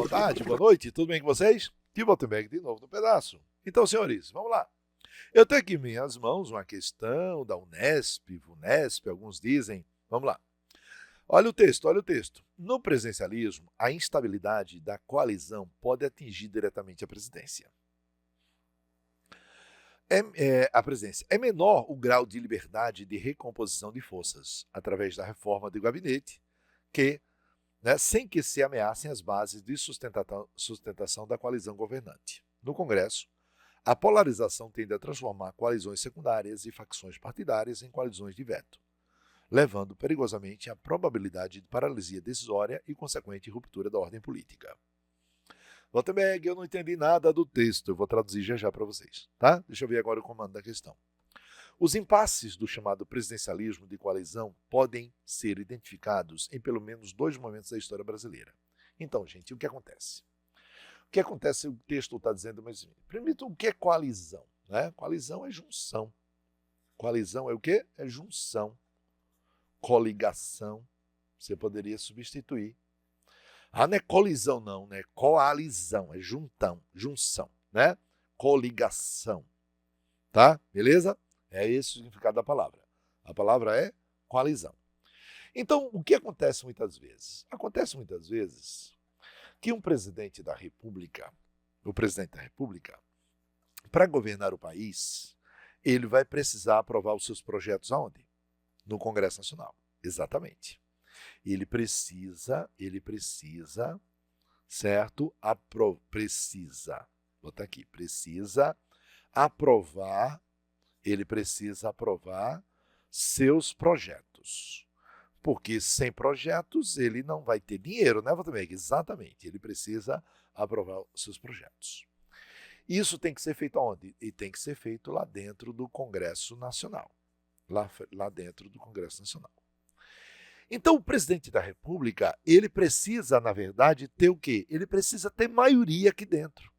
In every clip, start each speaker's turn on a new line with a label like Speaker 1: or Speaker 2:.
Speaker 1: boa tarde, boa noite, tudo bem com vocês? Que Gutenberg de novo no pedaço. Então, senhores, vamos lá. Eu tenho aqui em minhas mãos uma questão da Unesp, Vunesp, alguns dizem. Vamos lá. Olha o texto, olha o texto. No presidencialismo, a instabilidade da coalizão pode atingir diretamente a presidência. É menor o grau de liberdade de recomposição de forças através da reforma do gabinete sem que se ameacem as bases de sustentação da coalizão governante. No Congresso, a polarização tende a transformar coalizões secundárias e facções partidárias em coalizões de veto, levando perigosamente à probabilidade de paralisia decisória e consequente ruptura da ordem política. Gutenberg, eu não entendi nada do texto, eu vou traduzir já para vocês, tá? Deixa eu ver agora o comando da questão. Os impasses do chamado presidencialismo de coalizão podem ser identificados em pelo menos 2 momentos da história brasileira. Então, gente, o que acontece? O que acontece, o texto está dizendo, mas primeiro, o que é coalizão? Né? Coalizão é junção. Coalizão é o quê? É junção. Coligação, você poderia substituir. Ah, não é colisão não, né? Coalizão, é junção, né? Coligação, tá? Beleza? É esse o significado da palavra. A palavra é coalizão. Então, o que acontece muitas vezes? Acontece muitas vezes que um presidente da República, para governar o país, ele vai precisar aprovar os seus projetos aonde? No Congresso Nacional. Exatamente. Ele precisa, certo? Precisa aprovar, ele precisa aprovar seus projetos. Porque sem projetos ele não vai ter dinheiro, né, Gutenberg? Exatamente, ele precisa aprovar os seus projetos. Isso tem que ser feito aonde? E tem que ser feito lá dentro do Congresso Nacional. Lá dentro do Congresso Nacional. Então, o presidente da República, ele precisa, na verdade, ter o quê? Ele precisa ter maioria aqui dentro.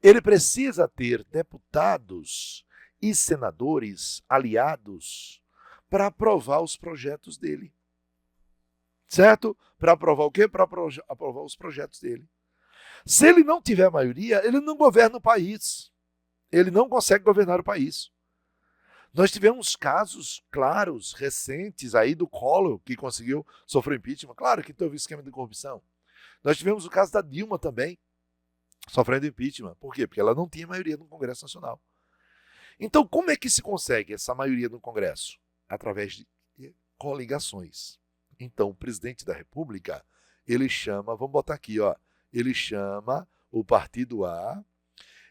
Speaker 1: Ele precisa ter deputados e senadores aliados para aprovar os projetos dele. Certo? Para aprovar o quê? Para aprovar os projetos dele. Se ele não tiver maioria, ele não governa o país. Ele não consegue governar o país. Nós tivemos casos claros, recentes, aí do Collor, que conseguiu sofrer impeachment. Claro que teve esquema de corrupção. Nós tivemos o caso da Dilma também, sofrendo impeachment. Por quê? Porque ela não tinha maioria no Congresso Nacional. Então, como é que se consegue essa maioria no Congresso? Através de coligações. Então, o presidente da República, ele chama, vamos botar aqui, ó, ele chama o partido A,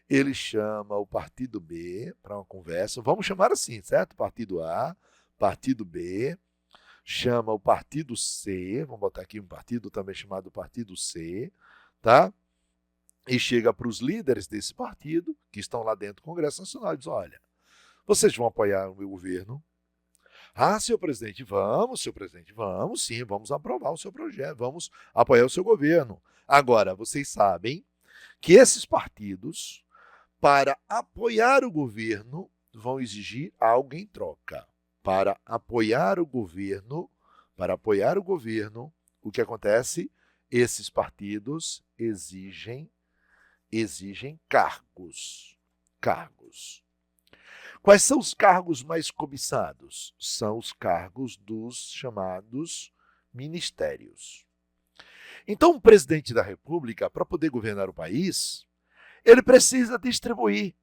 Speaker 1: ele chama o partido B para uma conversa, vamos chamar assim, certo? Partido A, partido B, chama o partido C, vamos botar aqui um partido também chamado partido C, tá? E chega para os líderes desse partido, que estão lá dentro do Congresso Nacional, e diz, olha, vocês vão apoiar o meu governo? Ah, senhor presidente, vamos sim, vamos aprovar o seu projeto, vamos apoiar o seu governo. Agora, vocês sabem que esses partidos, para apoiar o governo, vão exigir algo em troca. Para apoiar o governo, o que acontece? Esses partidos exigem cargos. Quais são os cargos mais cobiçados? São os cargos dos chamados ministérios. Então, o presidente da República, para poder governar o país, ele precisa distribuir.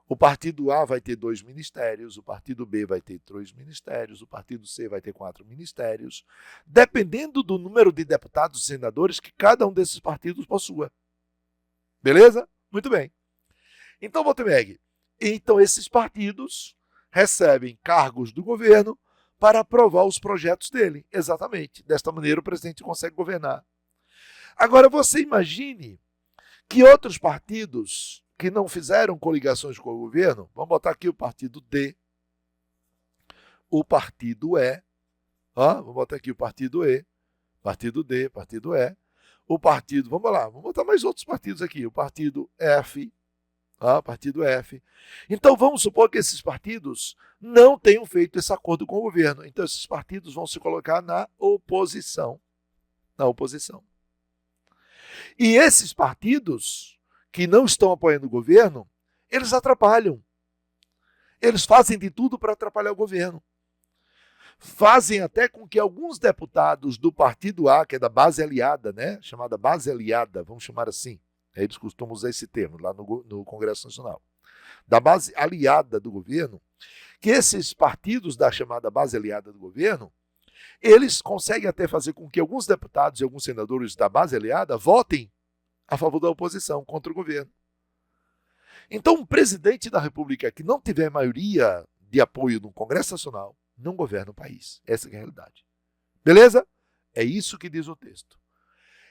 Speaker 1: O partido A vai ter 2 ministérios, o partido B vai ter 3 ministérios, o partido C vai ter 4 ministérios, dependendo do número de deputados e senadores que cada um desses partidos possua. Beleza? Muito bem. Então, Gutenberg, esses partidos recebem cargos do governo para aprovar os projetos dele. Exatamente. Desta maneira, o presidente consegue governar. Agora, você imagine que outros partidos que não fizeram coligações com o governo, vamos botar aqui o partido D, o partido E, vamos botar aqui o partido E, partido D, partido E, o partido, vamos lá, vamos botar mais outros partidos aqui, o partido F, partido F. Então, vamos supor que esses partidos não tenham feito esse acordo com o governo. Então, esses partidos vão se colocar na oposição. E esses partidos que não estão apoiando o governo, eles atrapalham. Eles fazem de tudo para atrapalhar o governo. Fazem até com que alguns deputados do partido A, que é da base aliada, né, chamada base aliada, vamos chamar assim, eles costumam usar esse termo lá no Congresso Nacional, da base aliada do governo, que esses partidos da chamada base aliada do governo, eles conseguem até fazer com que alguns deputados e alguns senadores da base aliada votem a favor da oposição contra o governo. Então, um presidente da República que não tiver maioria de apoio no Congresso Nacional não governa o país. Essa é a realidade. Beleza? É isso que diz o texto.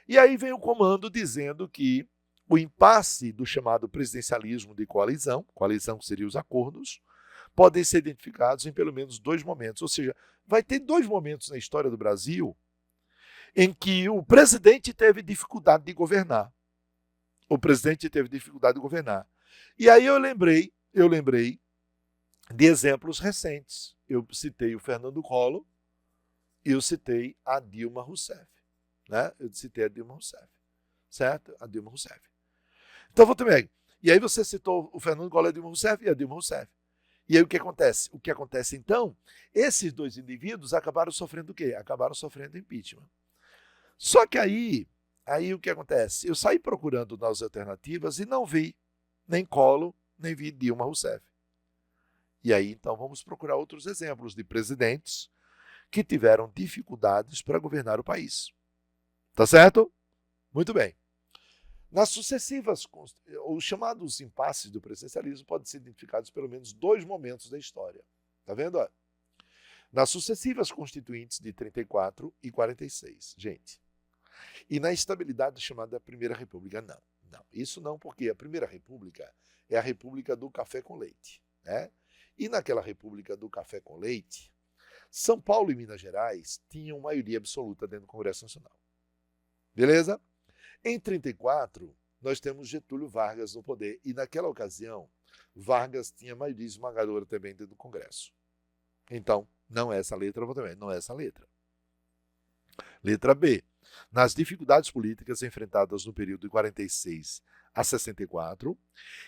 Speaker 1: E aí vem o comando dizendo que o impasse do chamado presidencialismo de coalizão que seriam os acordos, podem ser identificados em pelo menos 2 momentos. Ou seja, vai ter 2 momentos na história do Brasil em que o presidente teve dificuldade de governar. O presidente teve dificuldade de governar. E aí eu lembrei de exemplos recentes. Eu citei o Fernando Collor e eu citei a Dilma Rousseff. Né? Eu citei a Dilma Rousseff. Certo? A Dilma Rousseff. Então, vou também. E aí você citou o Fernando Collor, a Dilma Rousseff e a Dilma Rousseff. E aí o que acontece? O que acontece então? Esses 2 indivíduos acabaram sofrendo o quê? Acabaram sofrendo impeachment. Só que aí o que acontece? Eu saí procurando nas alternativas e não vi nem Collor, nem vi Dilma Rousseff. E aí, então, vamos procurar outros exemplos de presidentes que tiveram dificuldades para governar o país. Tá certo? Muito bem. Nas sucessivas, os chamados impasses do presidencialismo podem ser identificados pelo menos 2 momentos da história. Tá vendo? Nas sucessivas constituintes de 34 e 46, gente. E na estabilidade chamada Primeira República, não. Isso não, porque a Primeira República é a República do Café com Leite. Né? E naquela República do Café com Leite, São Paulo e Minas Gerais tinham maioria absoluta dentro do Congresso Nacional. Beleza? Em 34, nós temos Getúlio Vargas no poder. E naquela ocasião, Vargas tinha maioria esmagadora também dentro do Congresso. Então, não é essa letra, não é essa letra. Letra B. Nas dificuldades políticas enfrentadas no período de 46 a 64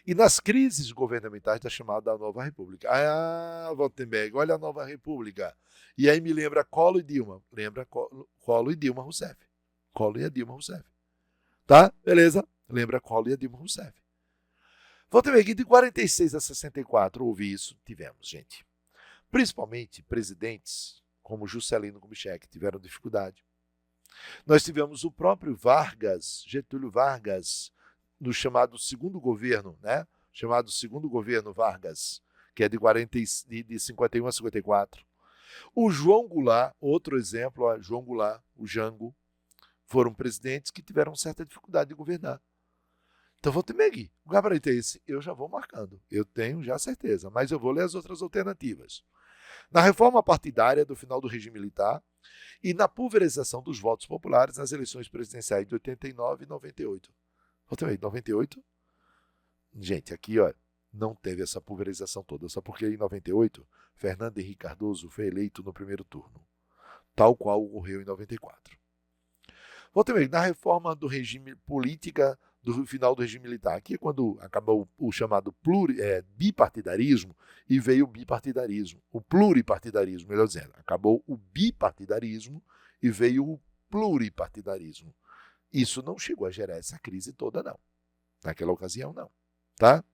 Speaker 1: e nas crises governamentais da chamada Nova República. Waltenberg, olha a Nova República. E aí me lembra Collor e Dilma. Lembra Collor e Dilma Rousseff. Collor e a Dilma Rousseff. Tá? Beleza? Lembra Collor e a Dilma Rousseff. Waltenberg, de 46 a 64, houve isso? Tivemos, gente. Principalmente presidentes como Juscelino Kubitschek tiveram dificuldade. Nós tivemos o próprio Vargas, Getúlio Vargas, no chamado segundo governo, né? Chamado segundo governo Vargas, que é de 51 a 54. O João Goulart, outro exemplo, João Goulart, o Jango, foram presidentes que tiveram certa dificuldade de governar. Então, vou ter aqui. O gabarito é esse. Eu já vou marcando. Eu tenho já certeza, mas eu vou ler as outras alternativas. Na reforma partidária do final do regime militar e na pulverização dos votos populares nas eleições presidenciais de 89 e 98. Volta aí, 98? Gente, aqui, ó, não teve essa pulverização toda, só porque em 98, Fernando Henrique Cardoso foi eleito no primeiro turno, tal qual ocorreu em 94. Volta aí, na reforma do regime política do final do regime militar, aqui é quando acabou o chamado bipartidarismo e veio o bipartidarismo, o pluripartidarismo, melhor dizendo. Acabou o bipartidarismo e veio o pluripartidarismo. Isso não chegou a gerar essa crise toda, não. Naquela ocasião, não. Tá?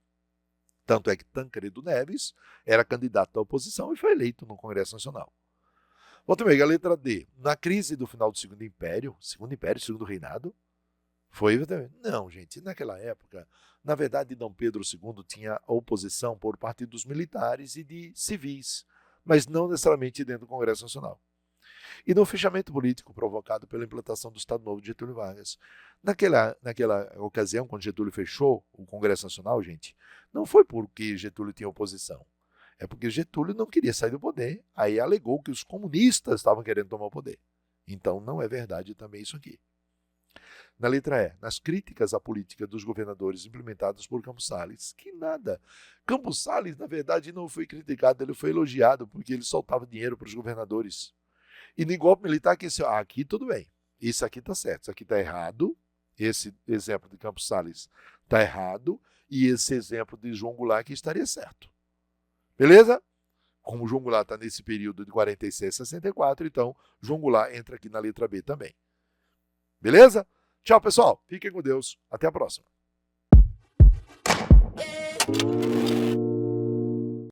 Speaker 1: Tanto é que Tancredo Neves era candidato da oposição e foi eleito no Congresso Nacional. Volta bem, a letra D. Na crise do final do Segundo Império, Segundo Reinado, foi? Não, gente. Naquela época, na verdade, Dom Pedro II tinha oposição por parte dos militares e de civis, mas não necessariamente dentro do Congresso Nacional. E no fechamento político provocado pela implantação do Estado Novo de Getúlio Vargas. Naquela ocasião, quando Getúlio fechou o Congresso Nacional, gente, não foi porque Getúlio tinha oposição. É porque Getúlio não queria sair do poder. Aí alegou que os comunistas estavam querendo tomar o poder. Então não é verdade também isso aqui. Na letra E, nas críticas à política dos governadores implementadas por Campos Salles, que nada. Campos Salles, na verdade, não foi criticado, ele foi elogiado porque ele soltava dinheiro para os governadores. E no golpe militar, aqui tudo bem, isso aqui está certo, isso aqui está errado, Esse exemplo de Campos Sales está errado e esse exemplo de João Goulart aqui estaria certo. Beleza? Como João Goulart está nesse período de 46 a 64, então João Goulart entra aqui na letra B também. Beleza? Tchau, pessoal. Fiquem com Deus. Até a próxima.